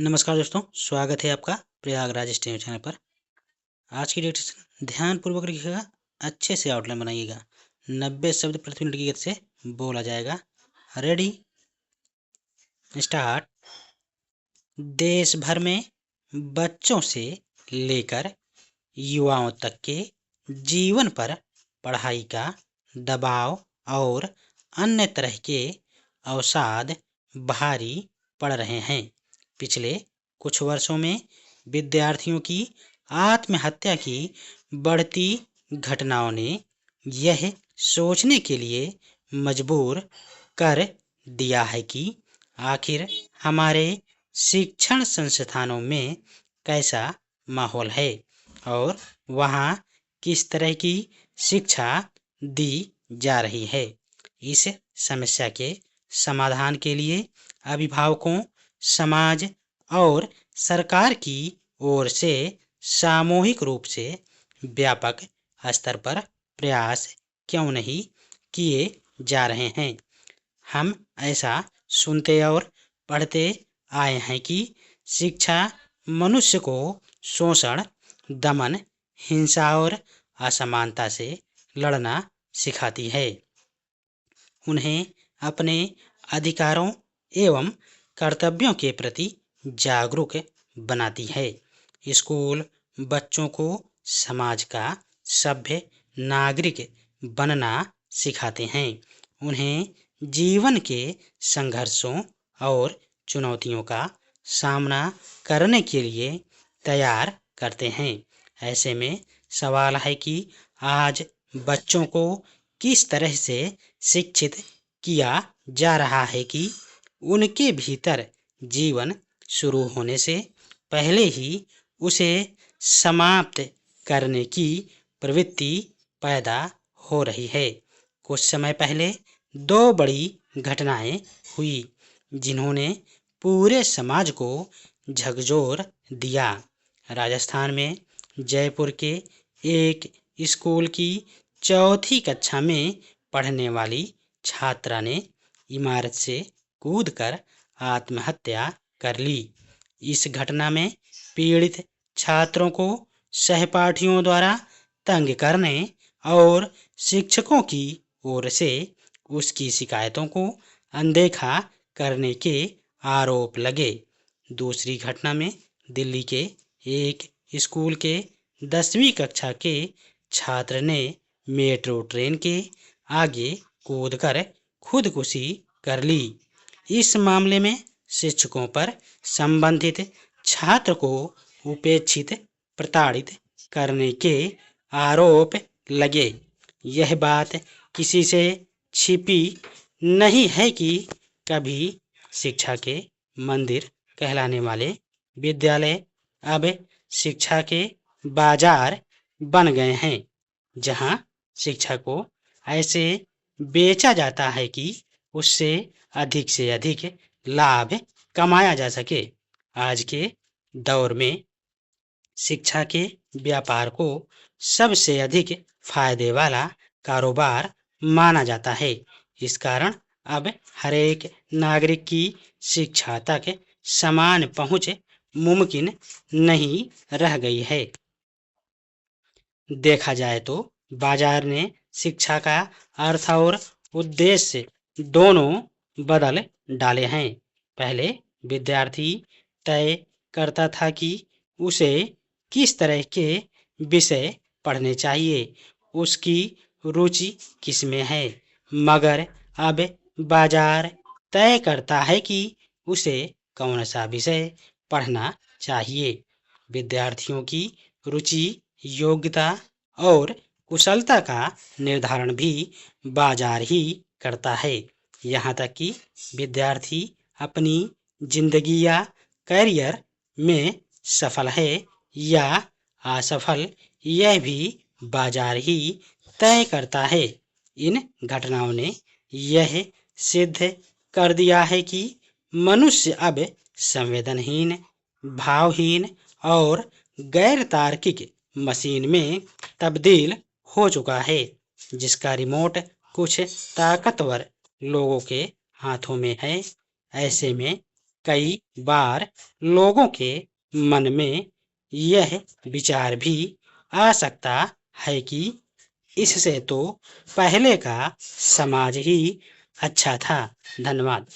नमस्कार दोस्तों, स्वागत है आपका प्रयागराज स्टेम चैनल पर। आज की डिस्कशन ध्यानपूर्वक लिखिएगा, अच्छे से आउटलाइन बनाइएगा। 90 शब्द प्रति मिनट की गति से बोला जाएगा। Ready, start. देश भर में बच्चों से लेकर युवाओं तक के जीवन पर पढ़ाई का दबाव और अन्य तरह के अवसाद भारी पड़ रहे हैं। पिछले कुछ वर्षों में विद्यार्थियों की आत्महत्या की बढ़ती घटनाओं ने यह सोचने के लिए मजबूर कर दिया है कि आखिर हमारे शिक्षण संस्थानों में कैसा माहौल है और वहाँ किस तरह की शिक्षा दी जा रही है। इस समस्या के समाधान के लिए अभिभावकों, समाज और सरकार की ओर से सामूहिक रूप से व्यापक स्तर पर प्रयास क्यों नहीं किए जा रहे हैं। हम ऐसा सुनते और पढ़ते आए हैं कि शिक्षा मनुष्य को शोषण, दमन, हिंसा और असमानता से लड़ना सिखाती है, उन्हें अपने अधिकारों एवं कर्तव्यों के प्रति जागरूक बनाती है। स्कूल बच्चों को समाज का सभ्य नागरिक बनना सिखाते हैं, उन्हें जीवन के संघर्षों और चुनौतियों का सामना करने के लिए तैयार करते हैं। ऐसे में सवाल है कि आज बच्चों को किस तरह से शिक्षित किया जा रहा है कि उनके भीतर जीवन शुरू होने से पहले ही उसे समाप्त करने की प्रवृत्ति पैदा हो रही है। कुछ समय पहले दो बड़ी घटनाएं हुई जिन्होंने पूरे समाज को झकझोर दिया। राजस्थान में जयपुर के एक स्कूल की चौथी कक्षा में पढ़ने वाली छात्रा ने इमारत से कूदकर आत्महत्या कर ली। इस घटना में पीड़ित छात्रों को सहपाठियों द्वारा तंग करने और शिक्षकों की ओर से उसकी शिकायतों को अनदेखा करने के आरोप लगे। दूसरी घटना में दिल्ली के एक स्कूल के 10वीं कक्षा के छात्र ने मेट्रो ट्रेन के आगे कूदकर खुदकुशी कर ली। इस मामले में शिक्षकों पर संबंधित छात्र को उपेक्षित, प्रताड़ित करने के आरोप लगे। यह बात किसी से छिपी नहीं है कि कभी शिक्षा के मंदिर कहलाने वाले विद्यालय अब शिक्षा के बाजार बन गए हैं, जहां शिक्षा को ऐसे बेचा जाता है कि उससे अधिक से अधिक लाभ कमाया जा सके। आज के दौर में शिक्षा के व्यापार को सबसे अधिक फायदे वाला कारोबार माना जाता है। इस कारण अब हर एक नागरिक की शिक्षा तक समान पहुंच मुमकिन नहीं रह गई है। देखा जाए तो बाजार ने शिक्षा का अर्थ और उद्देश्य दोनों बदल डाले हैं। पहले विद्यार्थी तय करता था कि उसे किस तरह के विषय पढ़ने चाहिए, उसकी रुचि किस में है, मगर अब बाजार तय करता है कि उसे कौन सा विषय पढ़ना चाहिए। विद्यार्थियों की रुचि, योग्यता और कुशलता का निर्धारण भी बाजार ही करता है। यहाँ तक कि विद्यार्थी अपनी जिंदगी या करियर में सफल है या असफल, यह भी बाजार ही तय करता है। इन घटनाओं ने यह सिद्ध कर दिया है कि मनुष्य अब संवेदनहीन, भावहीन और गैर तार्किक मशीन में तब्दील हो चुका है, जिसका रिमोट कुछ ताकतवर लोगों के हाथों में है। ऐसे में कई बार लोगों के मन में यह विचार भी आ सकता है कि इससे तो पहले का समाज ही अच्छा था। धन्यवाद।